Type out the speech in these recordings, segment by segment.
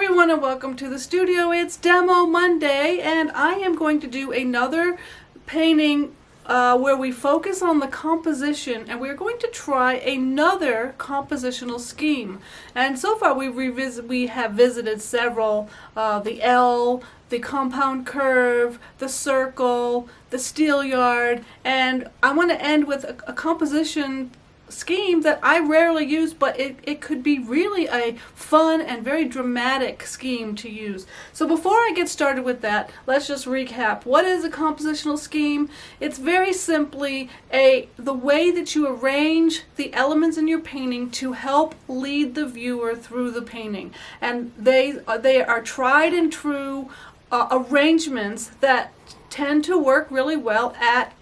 everyone and welcome to the studio. It's Demo Monday and I am going to do another painting where we focus on the composition, and we're going to try another compositional scheme. And so far we have visited several, the L, the compound curve, the circle, the steelyard, and I want to end with a composition scheme that I rarely use, but it could be really a fun and very dramatic scheme to use. So before I get started with that, let's just recap. What is a compositional scheme? It's very simply the way that you arrange the elements in your painting to help lead the viewer through the painting. And they are tried and true arrangements that tend to work really well at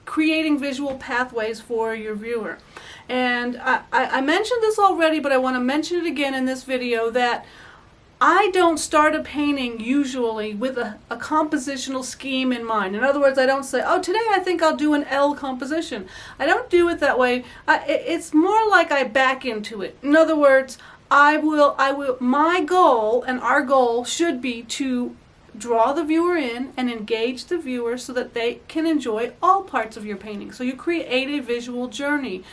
creating visual pathways for your viewer. And I mentioned this already, but I want to mention it again in this video, that I don't start a painting usually with a compositional scheme in mind. In other words, I don't say, oh, today I think I'll do an L composition. I don't do it that way. It's more like I back into it. In other words, my goal and our goal should be to draw the viewer in and engage the viewer so that they can enjoy all parts of your painting. So you create a visual journey.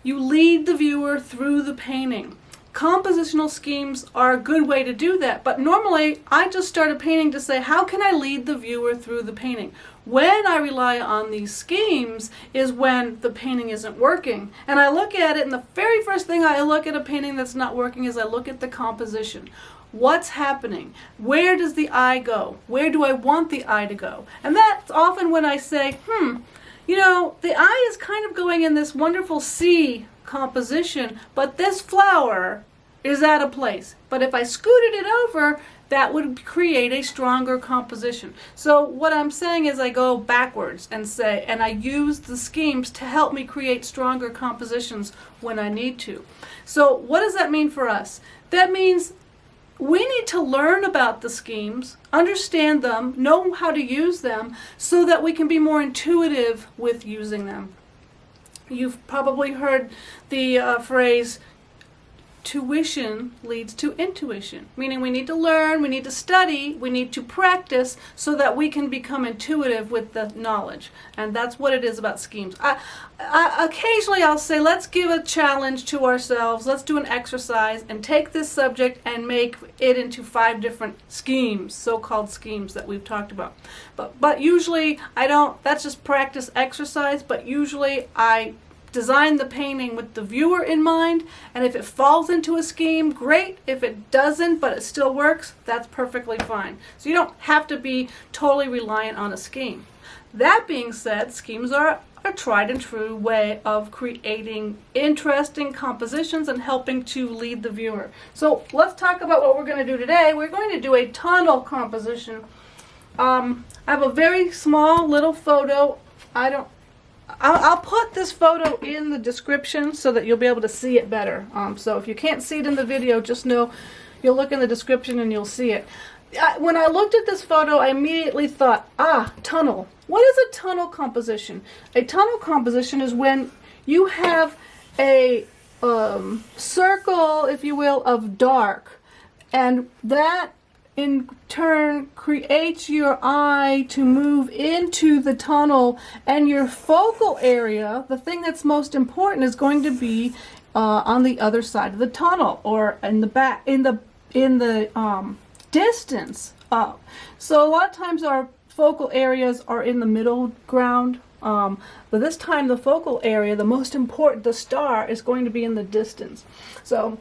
You lead the viewer through the painting. Compositional schemes are a good way to do that, but normally I just start a painting to say, how can I lead the viewer through the painting? When I rely on these schemes is when the painting isn't working. And I look at it, and the very first thing I look at a painting that's not working is I look at the composition. What's happening? Where does the eye go? Where do I want the eye to go? And that's often when I say, you know, the eye is kind of going in this wonderful C composition, but this flower is out of place. But if I scooted it over, that would create a stronger composition. So what I'm saying is I go backwards and I use the schemes to help me create stronger compositions when I need to. So what does that mean for us? That means we need to learn about the schemes, understand them, know how to use them, so that we can be more intuitive with using them. You've probably heard the phrase, tuition leads to intuition, meaning we need to learn, we need to study, we need to practice so that we can become intuitive with the knowledge. And that's what it is about schemes. Occasionally I'll say, let's give a challenge to ourselves, let's do an exercise and take this subject and make it into 5 different schemes, so-called schemes that we've talked about. But usually I don't, that's just practice exercise, but usually I design the painting with the viewer in mind, and if it falls into a scheme, great. If it doesn't, but it still works, that's perfectly fine. So you don't have to be totally reliant on a scheme. That being said, schemes are a tried and true way of creating interesting compositions and helping to lead the viewer. So let's talk about what we're going to do today. We're going to do a tunnel composition. I have a very small little photo. I'll put this photo in the description so that you'll be able to see it better. So if you can't see it in the video, just know you'll look in the description and you'll see it. When I looked at this photo, I immediately thought, tunnel. What is a tunnel composition? A tunnel composition is when you have a circle, if you will, of dark, and that in turn creates your eye to move into the tunnel, and your focal area, the thing that's most important, is going to be on the other side of the tunnel, or in the back, in the distance up. So a lot of times our focal areas are in the middle ground, but this time the focal area, the most important, the star, is going to be in the distance. So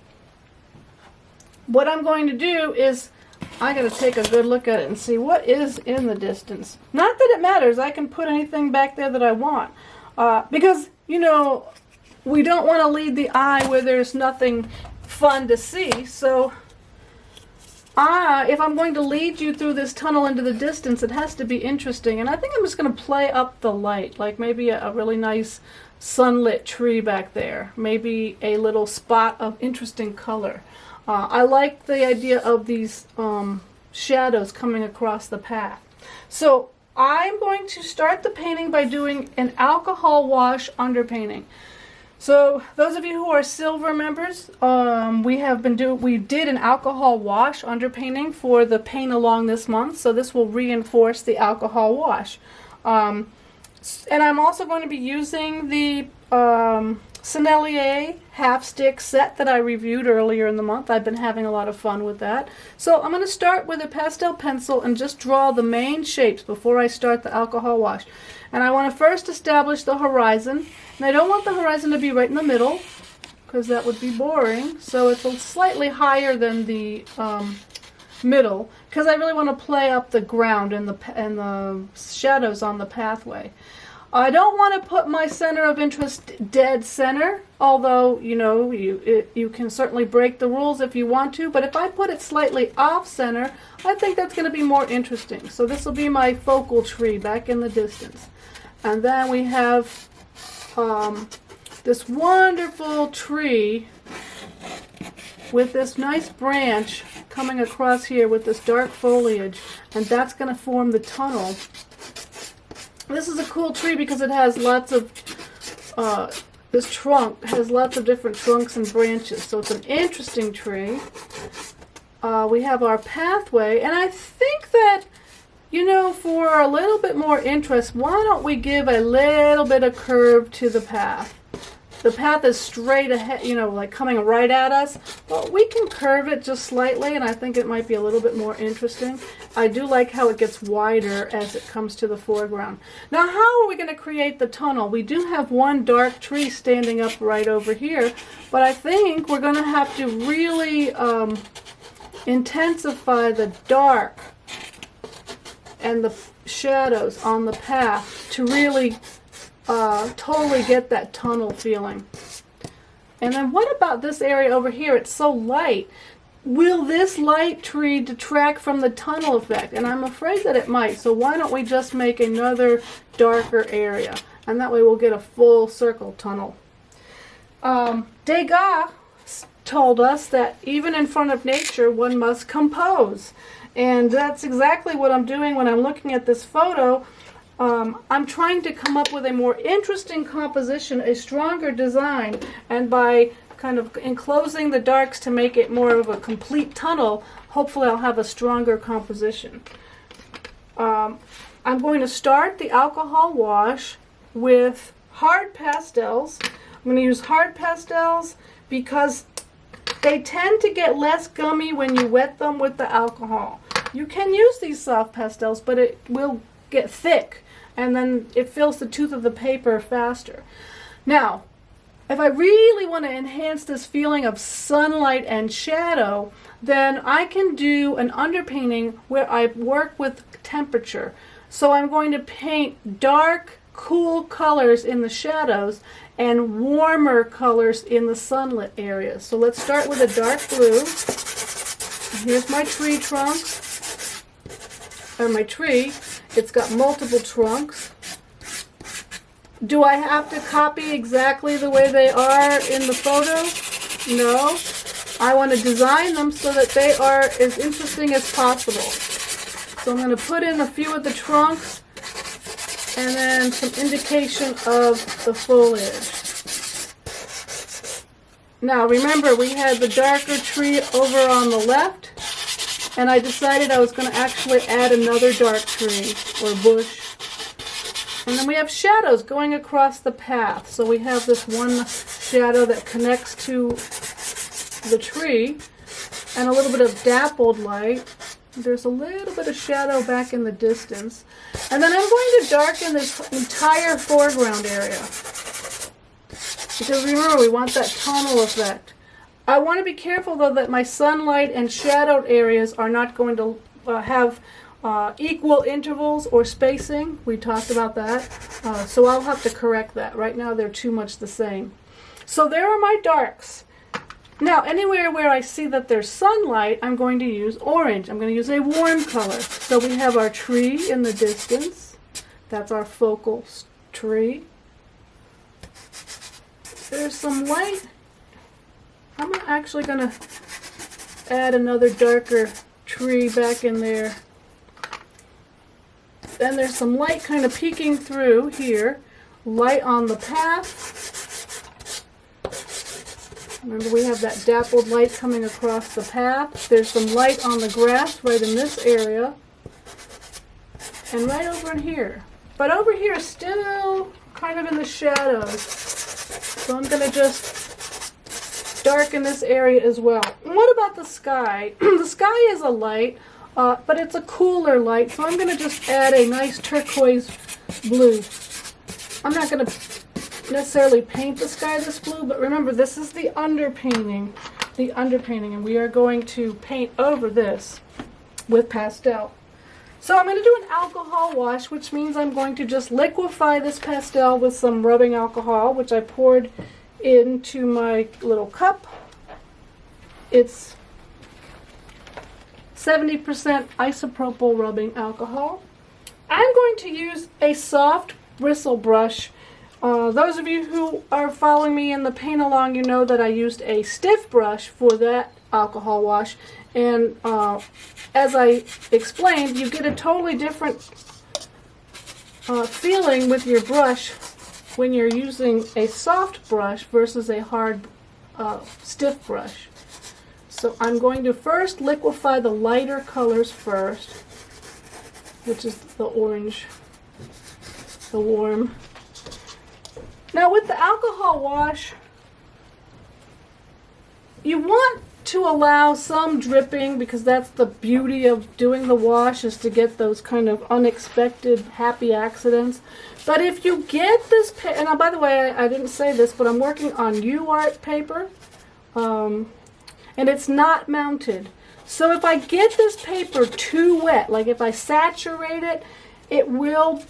what I'm going to do is I got to take a good look at it and see what is in the distance. Not that it matters. I can put anything back there that I want. Because, you know, we don't want to lead the eye where there's nothing fun to see. So if I'm going to lead you through this tunnel into the distance, it has to be interesting. And I think I'm just going to play up the light, like maybe a really nice sunlit tree back there. Maybe a little spot of interesting color. I like the idea of these shadows coming across the path. So I'm going to start the painting by doing an alcohol wash underpainting. So those of you who are silver members, we did an alcohol wash underpainting for the paint along this month, so this will reinforce the alcohol wash. And I'm also going to be using the Sennelier half stick set that I reviewed earlier in the month. I've been having a lot of fun with that. So I'm going to start with a pastel pencil and just draw the main shapes before I start the alcohol wash. And I want to first establish the horizon. And I don't want the horizon to be right in the middle, because that would be boring. So it's slightly higher than the middle, because I really want to play up the ground and the shadows on the pathway. I don't want to put my center of interest dead center, although, you know, you can certainly break the rules if you want to, but if I put it slightly off center, I think that's going to be more interesting. So this will be my focal tree back in the distance. And then we have this wonderful tree with this nice branch coming across here with this dark foliage, and that's going to form the tunnel. This is a cool tree because it has lots of, this trunk has lots of different trunks and branches, so it's an interesting tree. We have our pathway, and I think that, you know, for a little bit more interest, why don't we give a little bit of curve to the path? The path is straight ahead, you know, like coming right at us, but we can curve it just slightly, and I think it might be a little bit more interesting. I do like how it gets wider as it comes to the foreground. Now, how are we going to create the tunnel? We do have one dark tree standing up right over here, but I think we're going to have to really intensify the dark and the shadows on the path to really totally get that tunnel feeling. And then what about this area over here? It's so light. Will this light tree detract from the tunnel effect? And I'm afraid that it might. So why don't we just make another darker area? And that way we'll get a full circle tunnel. Degas told us that even in front of nature, one must compose. And that's exactly what I'm doing when I'm looking at this photo. I'm trying to come up with a more interesting composition, a stronger design, and by kind of enclosing the darks to make it more of a complete tunnel, hopefully I'll have a stronger composition. I'm going to start the alcohol wash with hard pastels. I'm going to use hard pastels because they tend to get less gummy when you wet them with the alcohol. You can use these soft pastels, but it will get thick, and then it fills the tooth of the paper faster. Now, if I really want to enhance this feeling of sunlight and shadow, then I can do an underpainting where I work with temperature. So I'm going to paint dark, cool colors in the shadows and warmer colors in the sunlit areas. So let's start with a dark blue. Here's my tree trunk, or my tree. It's got multiple trunks. Do I have to copy exactly the way they are in the photo? No. I want to design them so that they are as interesting as possible. So I'm going to put in a few of the trunks and then some indication of the foliage. Now remember, we had the darker tree over on the left, and I decided I was going to actually add another dark tree or bush. And then we have shadows going across the path. So we have this one shadow that connects to the tree and a little bit of dappled light. There's a little bit of shadow back in the distance. And then I'm going to darken this entire foreground area. Because remember, we want that tunnel effect. I want to be careful, though, that my sunlight and shadowed areas are not going to have equal intervals or spacing. We talked about that. So I'll have to correct that. Right now, they're too much the same. So there are my darks. Now, anywhere where I see that there's sunlight, I'm going to use orange. I'm going to use a warm color. So we have our tree in the distance. That's our focal tree. There's some light. I'm actually going to add another darker tree back in there. Then there's some light kind of peeking through here. Light on the path. Remember, we have that dappled light coming across the path. There's some light on the grass right in this area. And right over in here. But over here is still kind of in the shadows. So I'm going to just darken this area as well. And what about the sky? The sky is a light, but it's a cooler light. So I'm going to just add a nice turquoise blue. I'm not going to necessarily paint the sky this blue, but remember, this is the underpainting. And we are going to paint over this with pastel. So I'm going to do an alcohol wash, which means I'm going to just liquefy this pastel with some rubbing alcohol, which I poured into my little cup. It's 70% isopropyl rubbing alcohol. I'm going to use a soft bristle brush. Those of you who are following me in the paint along, you know that I used a stiff brush for that alcohol wash. And as I explained, you get a totally different feeling with your brush when you're using a soft brush versus a hard, stiff brush. So I'm going to first liquefy the lighter colors first, which is the orange, the warm. Now with the alcohol wash, you want to allow some dripping, because that's the beauty of doing the wash, is to get those kind of unexpected happy accidents. But if you get this, and by the way, I didn't say this, but I'm working on Uart paper, and it's not mounted. So if I get this paper too wet, like if I saturate it, it will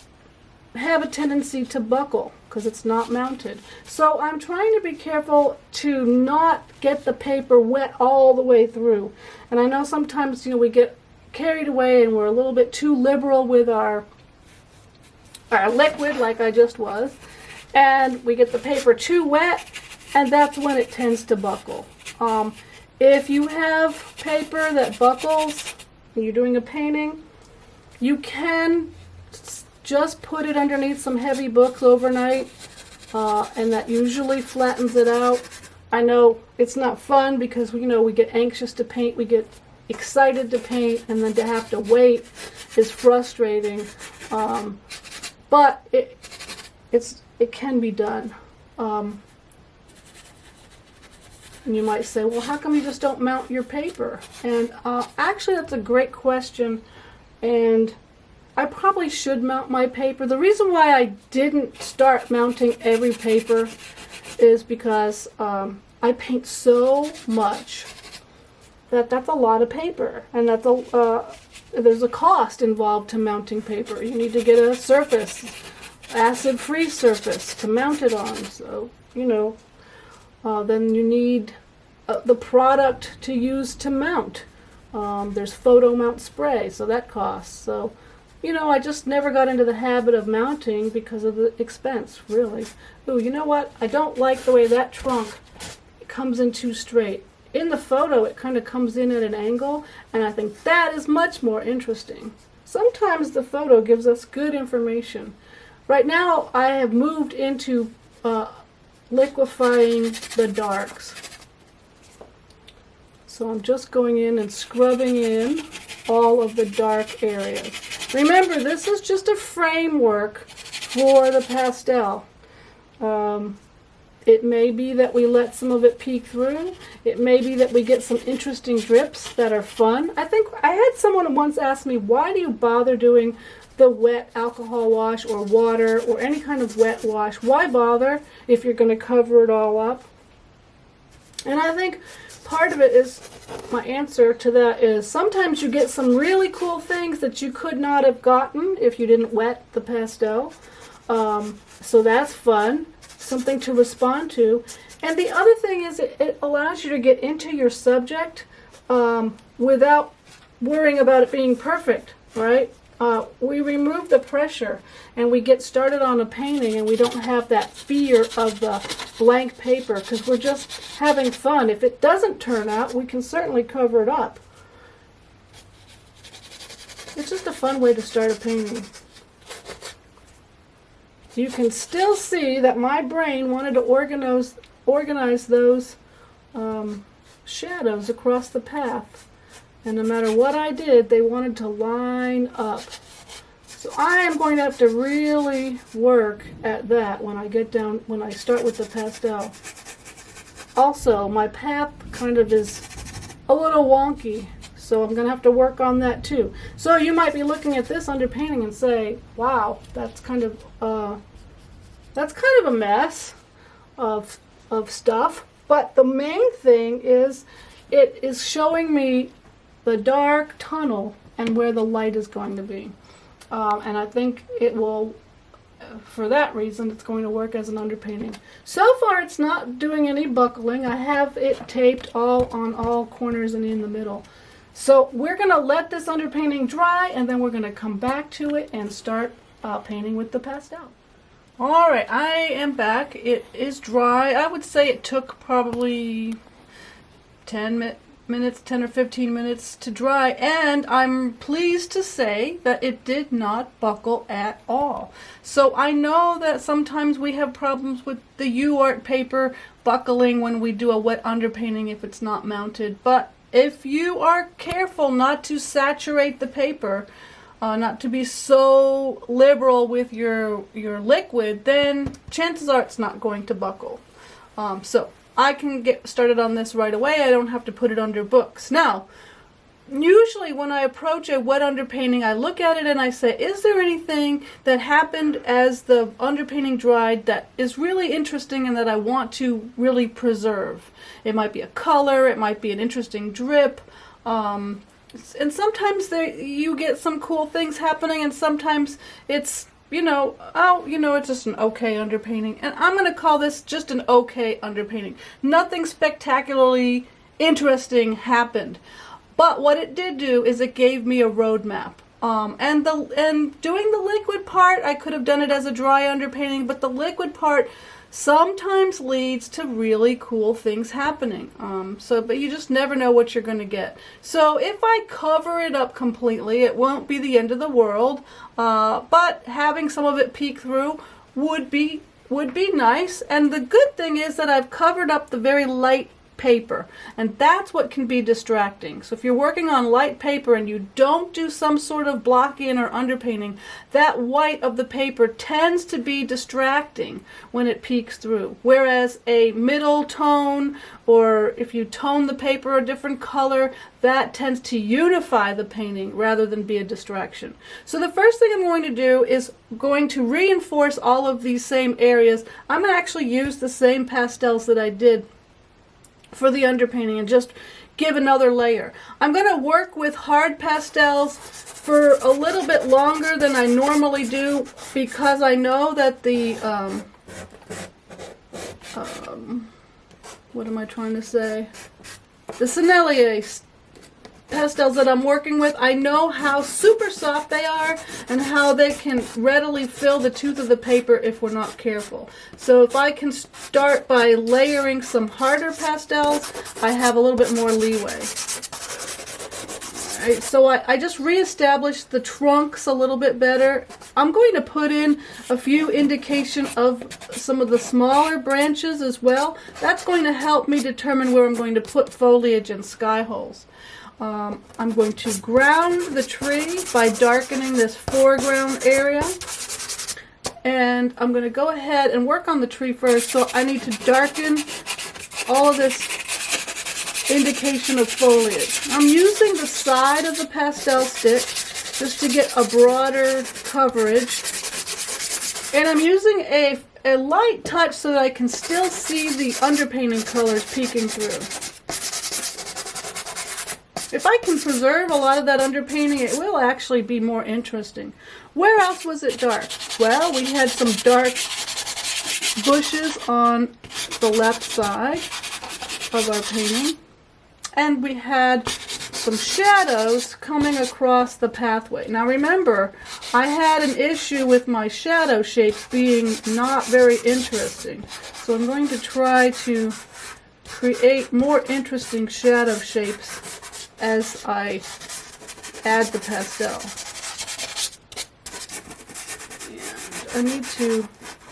have a tendency to buckle because it's not mounted. So I'm trying to be careful to not get the paper wet all the way through. And I know sometimes, we get carried away and we're a little bit too liberal with our liquid, like I just was, and we get the paper too wet, and that's when it tends to buckle. If you have paper that buckles and you're doing a painting, you can just put it underneath some heavy books overnight, and that usually flattens it out. I know it's not fun because we get anxious to paint, we get excited to paint, and then to have to wait is frustrating. But it can be done. And you might say, well, how come you just don't mount your paper? And actually, that's a great question, and I probably should mount my paper. The reason why I didn't start mounting every paper is because I paint so much that's a lot of paper, and there's a cost involved to mounting paper. You need to get a surface, acid-free surface to mount it on. So, then you need the product to use to mount. There's photo mount spray, so that costs. So, I just never got into the habit of mounting because of the expense, really. Ooh, you know what? I don't like the way that trunk comes in too straight. In the photo, it kind of comes in at an angle, and I think that is much more interesting. Sometimes the photo gives us good information. Right now, I have moved into liquefying the darks. So I'm just going in and scrubbing in all of the dark areas. Remember, this is just a framework for the pastel. It may be that we let some of it peek through. It may be that we get some interesting drips that are fun. I think I had someone once ask me, why do you bother doing the wet alcohol wash or water or any kind of wet wash? Why bother if you're going to cover it all up? And I think part of it is, my answer to that is, sometimes you get some really cool things that you could not have gotten if you didn't wet the pastel. So that's fun, something to respond to. And the other thing is, it allows you to get into your subject without worrying about it being perfect, right? We remove the pressure and we get started on a painting, and we don't have that fear of the blank paper because we're just having fun. If it doesn't turn out, we can certainly cover it up. It's just a fun way to start a painting. You can still see that my brain wanted to organize those shadows across the path. And no matter what I did, they wanted to line up. So I am going to have to really work at that when I start with the pastel. Also, my path kind of is a little wonky, so I'm going to have to work on that too. So you might be looking at this underpainting and say, wow, that's kind of a mess of stuff. But the main thing is it is showing me the dark tunnel and where the light is going to be. And I think it will, for that reason, it's going to work as an underpainting. So far it's not doing any buckling. I have it taped on all corners and in the middle. So we're going to let this underpainting dry, and then we're going to come back to it and start painting with the pastel. Alright, I am back. It is dry. I would say it took probably 10 or 15 minutes to dry, and I'm pleased to say that it did not buckle at all. So I know that sometimes we have problems with the Uart paper buckling when we do a wet underpainting if it's not mounted, but if you are careful not to saturate the paper, not to be so liberal with your liquid, then chances are it's not going to buckle. So I can get started on this right away. I don't have to put it under books. Now, usually when I approach a wet underpainting, I look at it and I say, is there anything that happened as the underpainting dried that is really interesting and that I want to really preserve? It might be a color, it might be an interesting drip, and sometimes you get some cool things happening, and sometimes it's it's just an okay underpainting. And I'm going to call this just an okay underpainting. Nothing spectacularly interesting happened. But what it did do is it gave me a roadmap. And doing the liquid part, I could have done it as a dry underpainting, but the liquid part sometimes leads to really cool things happening. But you just never know what you're going to get. So if I cover it up completely, it won't be the end of the world. But having some of it peek through would be nice. And the good thing is that I've covered up the very light paper, and that's what can be distracting. So if you're working on light paper and you don't do some sort of block in or underpainting, that white of the paper tends to be distracting when it peeks through, whereas a middle tone, or if you tone the paper a different color, that tends to unify the painting rather than be a distraction. So the first thing I'm going to do is going to reinforce all of these same areas. I'm going to actually use the same pastels that I did for the underpainting and just give another layer. I'm going to work with hard pastels for a little bit longer than I normally do, because I know that the what am I trying to say? The Sennelier pastels that I'm working with, I know how super soft they are and how they can readily fill the tooth of the paper if we're not careful. So if I can start by layering some harder pastels, I have a little bit more leeway. Alright, so I just reestablished the trunks a little bit better. I'm going to put in a few indication of some of the smaller branches as well. That's going to help me determine where I'm going to put foliage and sky holes. I'm going to ground the tree by darkening this foreground area, and I'm going to go ahead and work on the tree first. So I need to darken all of this indication of foliage. I'm using the side of the pastel stick just to get a broader coverage, and I'm using a light touch so that I can still see the underpainting colors peeking through. If I can preserve a lot of that underpainting, it will actually be more interesting. Where else was it dark? Well, we had some dark bushes on the left side of our painting, and we had some shadows coming across the pathway. Now remember, I had an issue with my shadow shapes being not very interesting, so I'm going to try to create more interesting shadow shapes as I add the pastel. And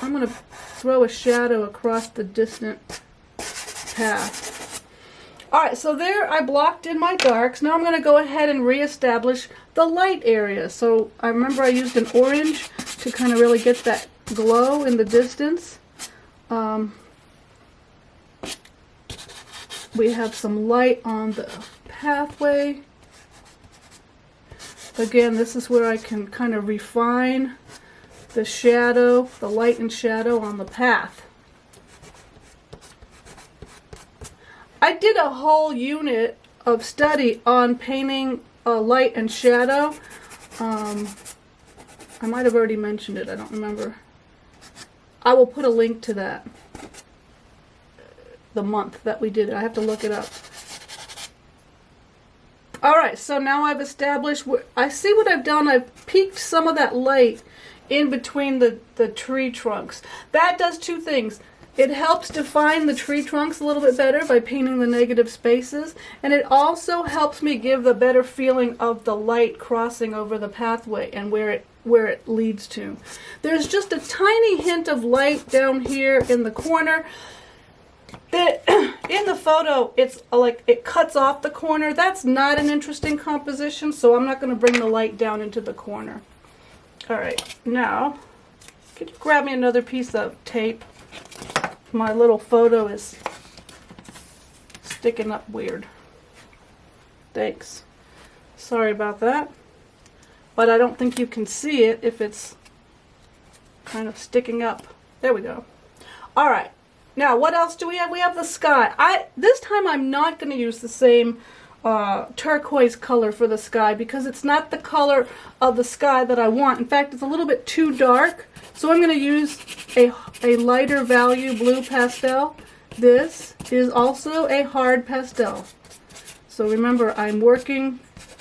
I'm going to throw a shadow across the distant path. Alright, so there I blocked in my darks. Now I'm going to go ahead and reestablish the light area. So I remember I used an orange to kind of really get that glow in the distance. We have some light on the pathway. Again, this is where I can kind of refine the shadow, the light and shadow on the path. I did a whole unit of study on painting light and shadow. I might have already mentioned it, I don't remember. I will put a link to that. The month that we did it. I have to look it up. Alright, so now I've established, I see what I've done. I've peaked some of that light in between the tree trunks. That does two things. It helps define the tree trunks a little bit better by painting the negative spaces, and it also helps me give the better feeling of the light crossing over the pathway and where it leads to. There's just a tiny hint of light down here in the corner. In the photo, it's like it cuts off the corner. That's not an interesting composition, so I'm not going to bring the light down into the corner. Alright, now, could you grab me another piece of tape? My little photo is sticking up weird. Thanks. Sorry about that. But I don't think you can see it if it's kind of sticking up. There we go. Alright. Now, what else do we have? We have the sky. This time I'm not going to use the same turquoise color for the sky because it's not the color of the sky that I want. In fact, it's a little bit too dark. So I'm going to use a lighter value blue pastel. This is also a hard pastel. So remember, I'm working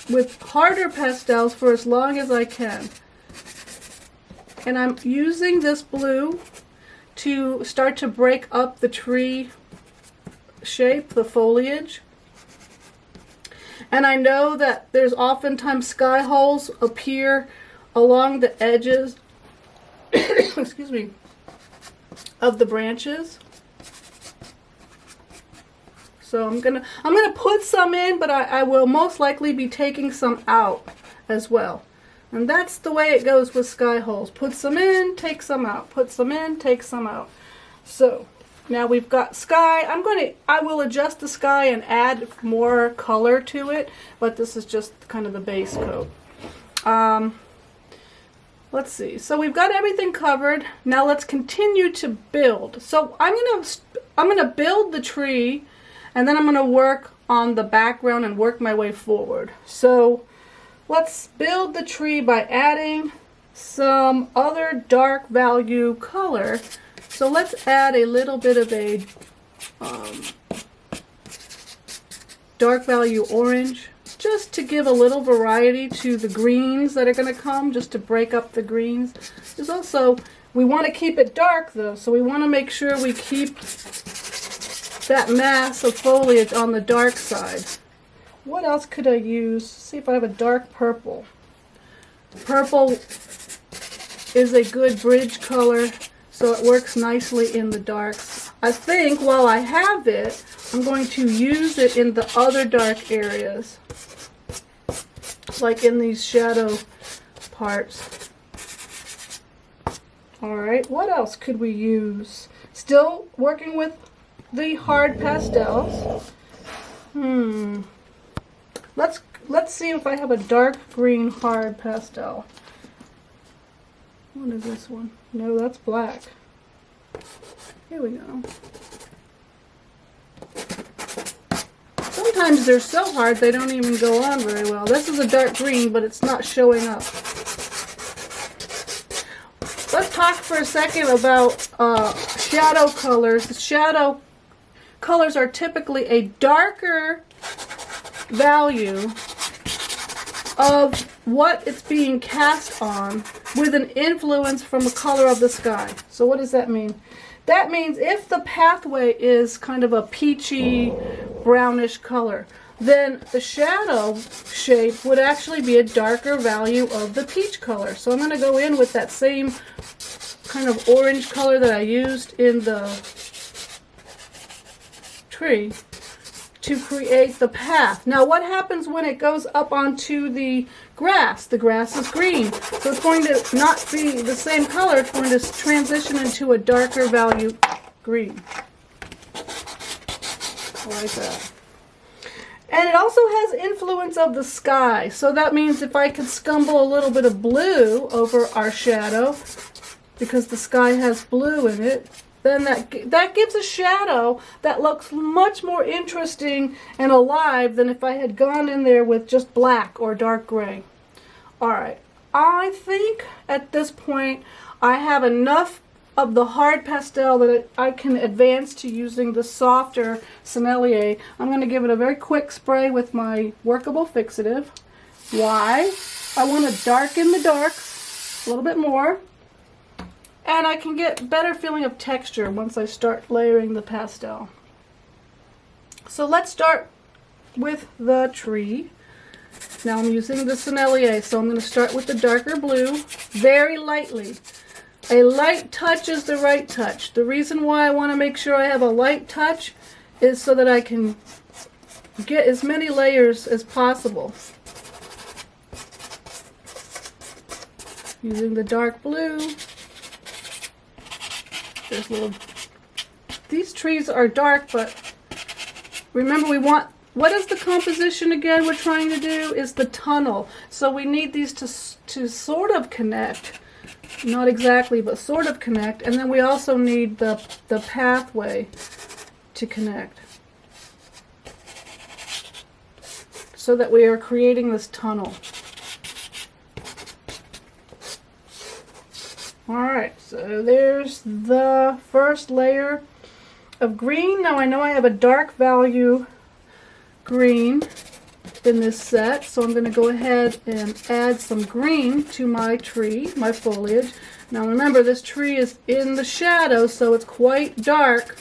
with harder pastels for as long as I can. And I'm using this blue to start to break up the tree shape, the foliage. And I know that there's oftentimes sky holes appear along the edges excuse me, of the branches. So I'm gonna put some in, but I will most likely be taking some out as well. And that's the way it goes with sky holes. Put some in, take some out. Put some in, take some out. So now we've got sky. I will adjust the sky and add more color to it, but this is just kind of the base coat. Let's see. So we've got everything covered. Now let's continue to build. So I'm gonna build the tree, and then I'm gonna work on the background and work my way forward. So let's build the tree by adding some other dark value color. So let's add a little bit of a dark value orange, just to give a little variety to the greens that are going to come, just to break up the greens. There's also, we want to keep it dark though, so we want to make sure we keep that mass of foliage on the dark side. What else could I use? See if I have a dark purple. Purple is a good bridge color, so it works nicely in the darks. I think while I have it, I'm going to use it in the other dark areas, like in these shadow parts. Alright, what else could we use? Still working with the hard pastels. Let's see if I have a dark green hard pastel. What is this one? No, that's black. Here we go. Sometimes they're so hard they don't even go on very well. This is a dark green, but it's not showing up. Let's talk for a second about shadow colors. The shadow colors are typically a darker value of what it's being cast on with an influence from the color of the sky. So what does that mean? That means if the pathway is kind of a peachy, brownish color, then the shadow shape would actually be a darker value of the peach color. So I'm going to go in with that same kind of orange color that I used in the tree to create the path. Now what happens when it goes up onto the grass? The grass is green, so it's going to not be the same color. It's going to transition into a darker value green. Like that. And it also has influence of the sky, so that means if I could scumble a little bit of blue over our shadow, because the sky has blue in it, then that gives a shadow that looks much more interesting and alive than if I had gone in there with just black or dark gray. Alright, I think at this point I have enough of the hard pastel that I can advance to using the softer Sennelier. I'm going to give it a very quick spray with my workable fixative. Why? I want to darken the darks a little bit more. And I can get better feeling of texture once I start layering the pastel. So let's start with the tree. Now I'm using the Sennelier, so I'm going to start with the darker blue very lightly. A light touch is the right touch. The reason why I want to make sure I have a light touch is so that I can get as many layers as possible. Using the dark blue. There's little, these trees are dark, but remember what is the composition again we're trying to do? Is the tunnel. So we need these to sort of connect. Not exactly, but sort of connect. And then we also need the pathway to connect. So that we are creating this tunnel. Alright, so there's the first layer of green. Now I know I have a dark value green in this set, so I'm going to go ahead and add some green to my tree, my foliage. Now remember, this tree is in the shadow, so it's quite dark,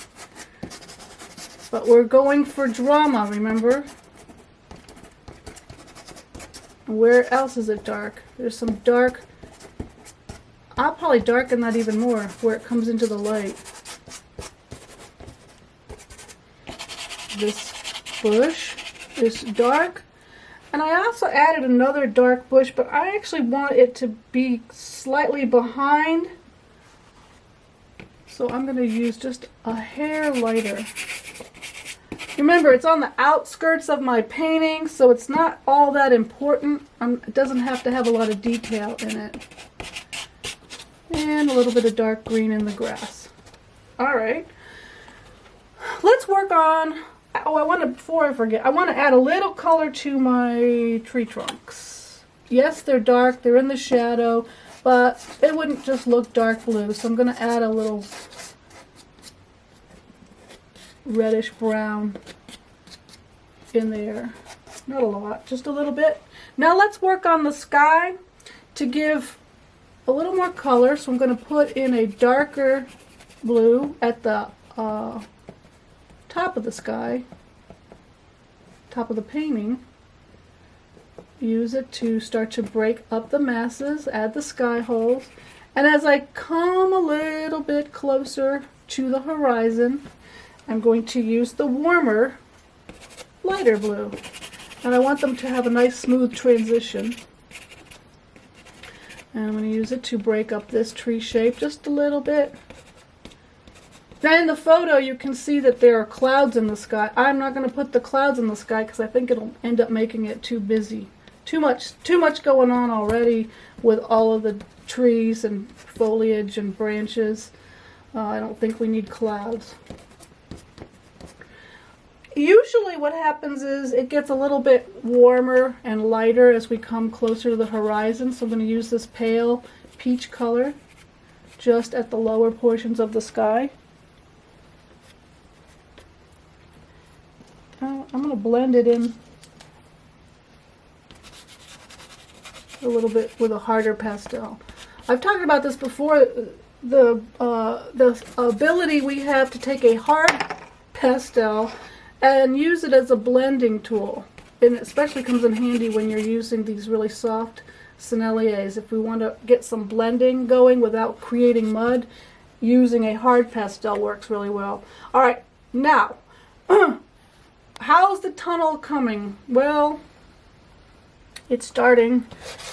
but we're going for drama, remember? Where else is it dark? There's some dark. I'll probably darken that even more where it comes into the light. This bush is dark. And I also added another dark bush, but I actually want it to be slightly behind. So I'm going to use just a hair lighter. Remember, it's on the outskirts of my painting, so it's not all that important. It doesn't have to have a lot of detail in it. And a little bit of dark green in the grass. Alright. Let's work on... before I forget, I want to add a little color to my tree trunks. Yes, they're dark, they're in the shadow, but it wouldn't just look dark blue, so I'm going to add a little reddish brown in there. Not a lot, just a little bit. Now let's work on the sky to give a little more color, so I'm going to put in a darker blue at the top of the sky, top of the painting. Use it to start to break up the masses, add the sky holes, and as I come a little bit closer to the horizon, I'm going to use the warmer, lighter blue, and I want them to have a nice smooth transition. And I'm going to use it to break up this tree shape just a little bit. Now in the photo you can see that there are clouds in the sky. I'm not going to put the clouds in the sky because I think it'll end up making it too busy. Too much going on already with all of the trees and foliage and branches. I don't think we need clouds. Usually what happens is it gets a little bit warmer and lighter as we come closer to the horizon. So I'm going to use this pale peach color just at the lower portions of the sky. I'm going to blend it in a little bit with a harder pastel. I've talked about this before, the ability we have to take a hard pastel and use it as a blending tool. And it especially comes in handy when you're using these really soft Senneliers. If we want to get some blending going without creating mud, using a hard pastel works really well. Alright, now, how's the tunnel coming? Well, it's starting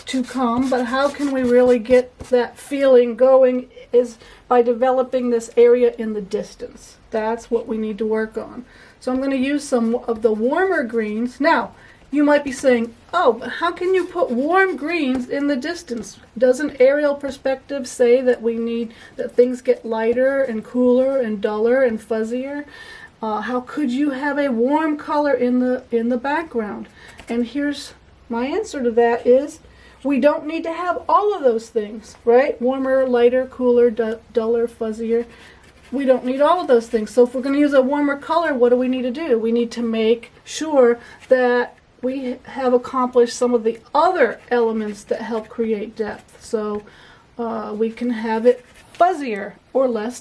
to come, but how can we really get that feeling going is by developing this area in the distance. That's what we need to work on. So I'm going to use some of the warmer greens. Now, you might be saying, oh, but how can you put warm greens in the distance? Doesn't aerial perspective say that we need that things get lighter and cooler and duller and fuzzier? How could you have a warm color in the background? And here's my answer to that is we don't need to have all of those things, right? Warmer, lighter, cooler, duller, fuzzier. We don't need all of those things. So if we're going to use a warmer color, what do we need to do? We need to make sure that we have accomplished some of the other elements that help create depth. So we can have it fuzzier or less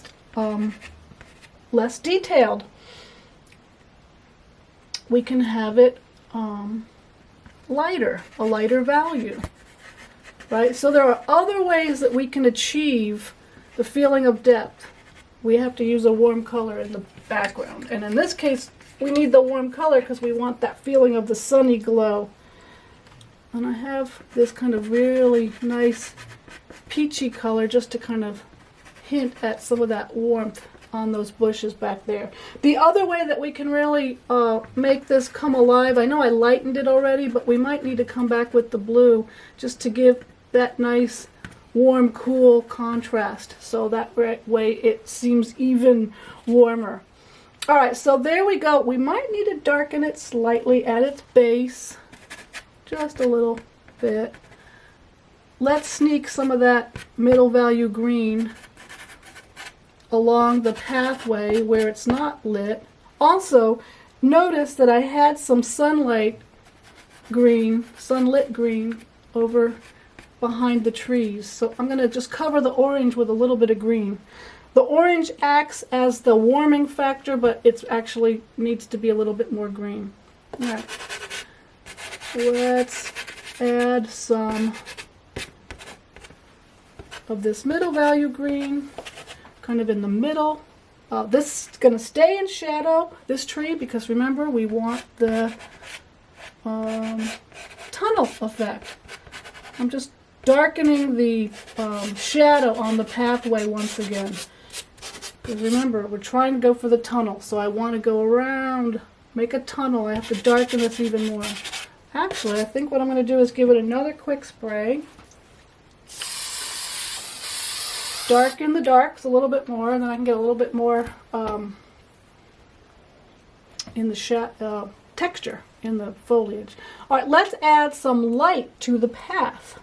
detailed. We can have it lighter, a lighter value, right? So there are other ways that we can achieve the feeling of depth. We have to use a warm color in the background. And in this case, we need the warm color because we want that feeling of the sunny glow. And I have this kind of really nice peachy color just to kind of hint at some of that warmth on those bushes back there. The other way that we can really make this come alive, I know I lightened it already, but we might need to come back with the blue just to give that nice warm, cool contrast. So that way it seems even warmer. All right, so there we go. We might need to darken it slightly at its base, just a little bit. Let's sneak some of that middle value green along the pathway where it's not lit. Also, notice that I had some sunlit green over behind the trees. So I'm going to just cover the orange with a little bit of green. The orange acts as the warming factor, but it actually needs to be a little bit more green. All right. Let's add some of this middle value green, kind of in the middle. This is going to stay in shadow, this tree, because remember, we want the tunnel effect. I'm just darkening the shadow on the pathway once again. Because remember, we're trying to go for the tunnel, so I want to go around, make a tunnel. I have to darken this even more. Actually, I think what I'm going to do is give it another quick spray. Darken the darks a little bit more, and then I can get a little bit more in the texture in the foliage. All right, let's add some light to the path.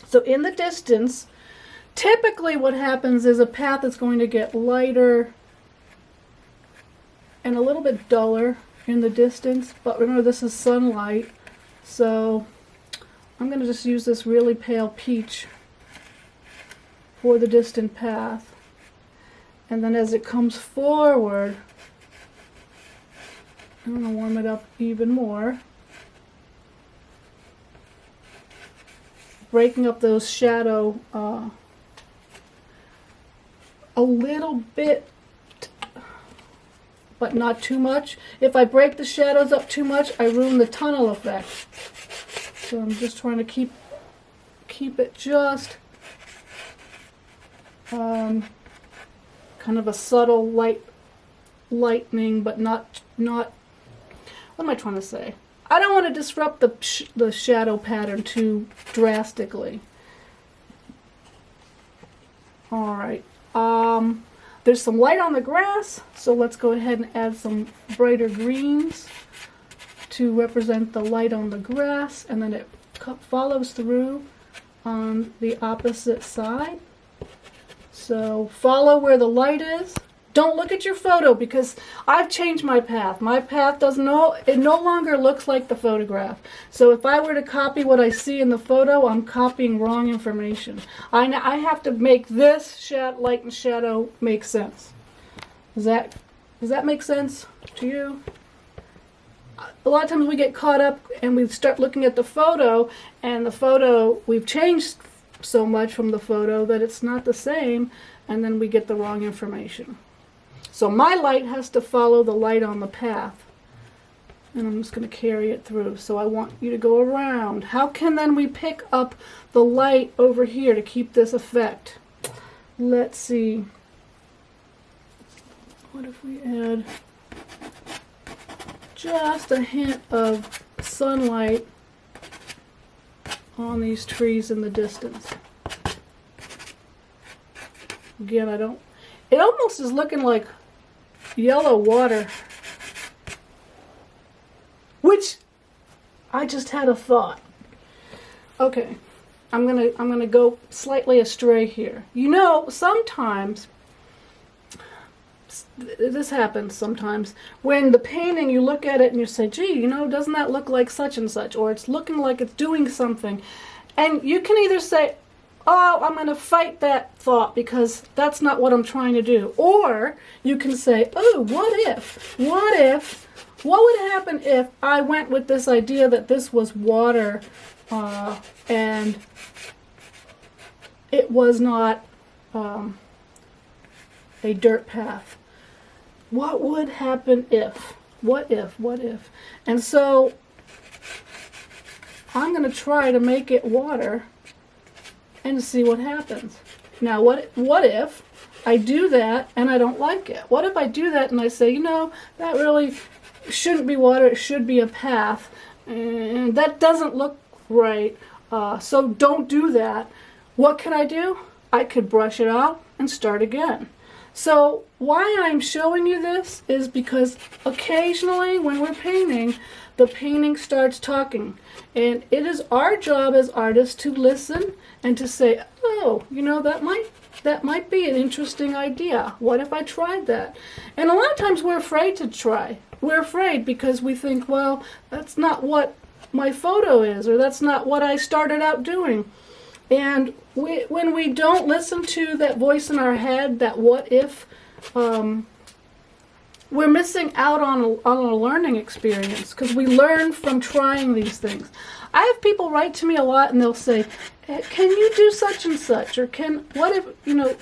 So in the distance, typically what happens is a path is going to get lighter and a little bit duller in the distance, but remember this is sunlight, so I'm going to just use this really pale peach for the distant path, and then as it comes forward, I'm going to warm it up even more, breaking up those shadow a little bit, but not too much. If I break the shadows up too much, I ruin the tunnel effect. So I'm just trying to keep it just kind of a subtle lightning, but not. What am I trying to say? I don't want to disrupt the shadow pattern too drastically. All right. There's some light on the grass, so let's go ahead and add some brighter greens to represent the light on the grass, and then it follows through on the opposite side. So follow where the light is. Don't look at your photo because I've changed my path. My path it no longer looks like the photograph. So if I were to copy what I see in the photo, I'm copying wrong information. I have to make this light and shadow make sense. Does that make sense to you? A lot of times we get caught up and we start looking at the photo, and the photo, we've changed so much from the photo that it's not the same, and then we get the wrong information. So my light has to follow the light on the path. And I'm just going to carry it through. So I want you to go around. How can then we pick up the light over here to keep this effect? Let's see. What if we add just a hint of sunlight on these trees in the distance? Again, it almost is looking like yellow water. Which, I just had a thought. Okay, I'm gonna go slightly astray here. You know, sometimes, this happens sometimes, when the painting, you look at it and you say, gee, you know, doesn't that look like such and such? Or it's looking like it's doing something. And you can either say, oh, I'm going to fight that thought because that's not what I'm trying to do. Or you can say, oh, what would happen if I went with this idea that this was water and it was not a dirt path? What would happen if? What if? And so I'm going to try to make it water and see what happens. Now, what if I do that and I don't like it? What if I do that and I say, you know, that really shouldn't be water, it should be a path, and that doesn't look right, so don't do that. What can I do? I could brush it off and start again. So why I'm showing you this is because occasionally when we're painting, the painting starts talking. And it is our job as artists to listen and to say, oh, you know, that might be an interesting idea. What if I tried that? And a lot of times we're afraid to try. We're afraid because we think, well, that's not what my photo is, or that's not what I started out doing. And when we don't listen to that voice in our head, that what if, we're missing out on a learning experience, because we learn from trying these things. I have people write to me a lot and they'll say, can you do such and such? Or what if, you know,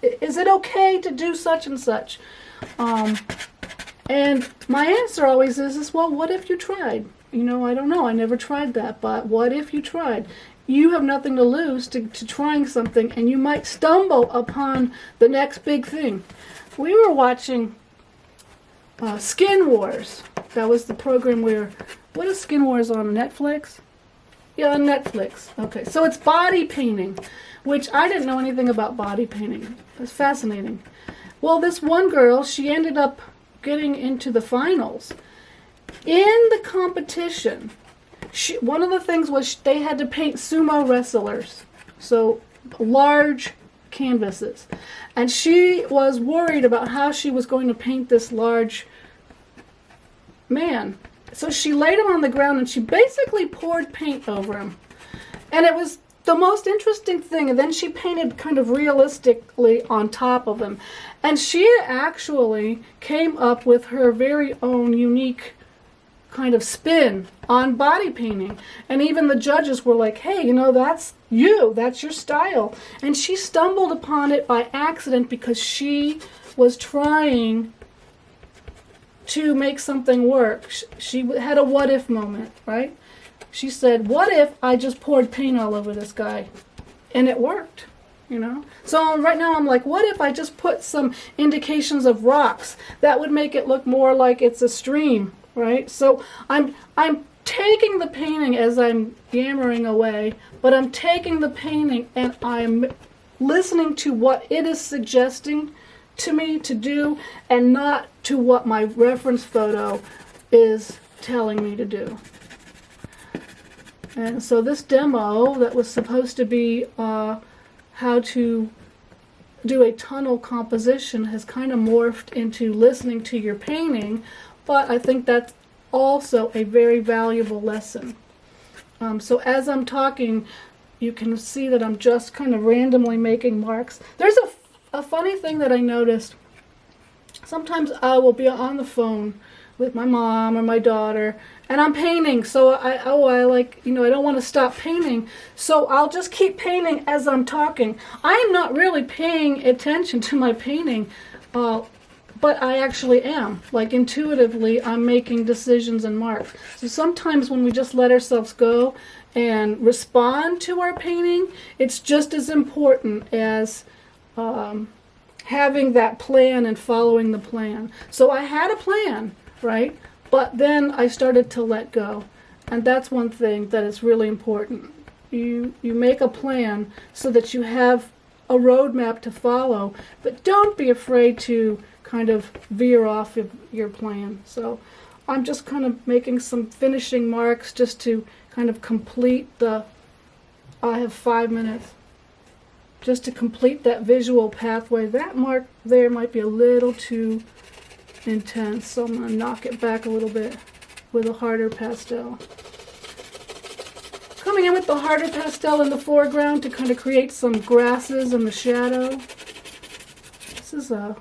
is it okay to do such and such? And my answer always is, well, what if you tried? You know, I don't know, I never tried that, but what if you tried? You have nothing to lose to trying something, and you might stumble upon the next big thing. We were watching Skin Wars. That was the program where, what is Skin Wars on Netflix? Yeah, on Netflix. Okay, so it's body painting, which I didn't know anything about body painting. It's fascinating. Well, this one girl, she ended up getting into the finals. In the competition, one of the things was they had to paint sumo wrestlers, so large canvases. And she was worried about how she was going to paint this large man. So she laid him on the ground and she basically poured paint over him. And it was the most interesting thing. And then she painted kind of realistically on top of him. And she actually came up with her very own unique kind of spin on body painting. And even the judges were like, hey, you know, that's you, that's your style. And she stumbled upon it by accident because she was trying to make something work. She had a what if moment, right? She said, what if I just poured paint all over this guy? And it worked, you know? So right now I'm like, what if I just put some indications of rocks? That would make it look more like it's a stream, right? So I'm taking the painting as I'm yammering away, but I'm taking the painting and I'm listening to what it is suggesting to me to do, and not to what my reference photo is telling me to do. And so this demo that was supposed to be how to do a tunnel composition has kind of morphed into listening to your painting, but I think that's also a very valuable lesson. So as I'm talking, you can see that I'm just kind of randomly making marks. There's a funny thing that I noticed. Sometimes I will be on the phone with my mom or my daughter, and I'm painting, so I like, you know, I don't want to stop painting, so I'll just keep painting as I'm talking. I am not really paying attention to my painting. but I actually am. Like intuitively, I'm making decisions and marks. So sometimes when we just let ourselves go and respond to our painting, it's just as important as having that plan and following the plan. So I had a plan, right? But then I started to let go. And that's one thing that is really important. You make a plan so that you have a roadmap to follow, but don't be afraid to kind of veer off of your plan. So I'm just kind of making some finishing marks just to kind of complete the, I have 5 minutes, just to complete that visual pathway. That mark there might be a little too intense, so I'm going to knock it back a little bit with a harder pastel. Coming in with the harder pastel in the foreground to kind of create some grasses in the shadow. This is a,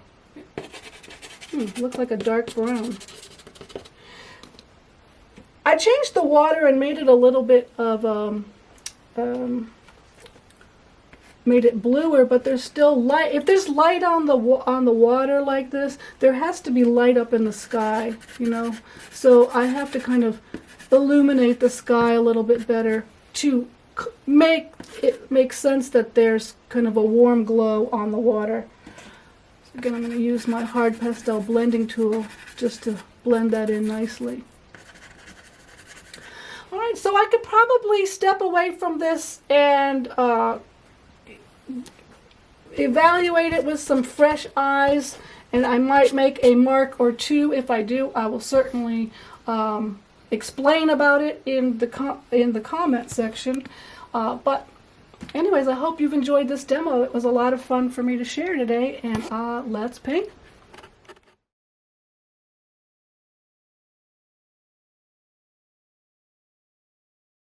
looks like a dark brown. I changed the water and made it a little bit of, made it bluer, but there's still light. If there's light on the water like this, there has to be light up in the sky, you know. So I have to kind of illuminate the sky a little bit better to make it make sense that there's kind of a warm glow on the water. So again, I'm going to use my hard pastel blending tool just to blend that in nicely. All right, so I could probably step away from this and evaluate it with some fresh eyes, and I might make a mark or two. If I do, I will certainly explain about it in the comment section. But anyways, I hope you've enjoyed this demo. It was a lot of fun for me to share today, and let's paint.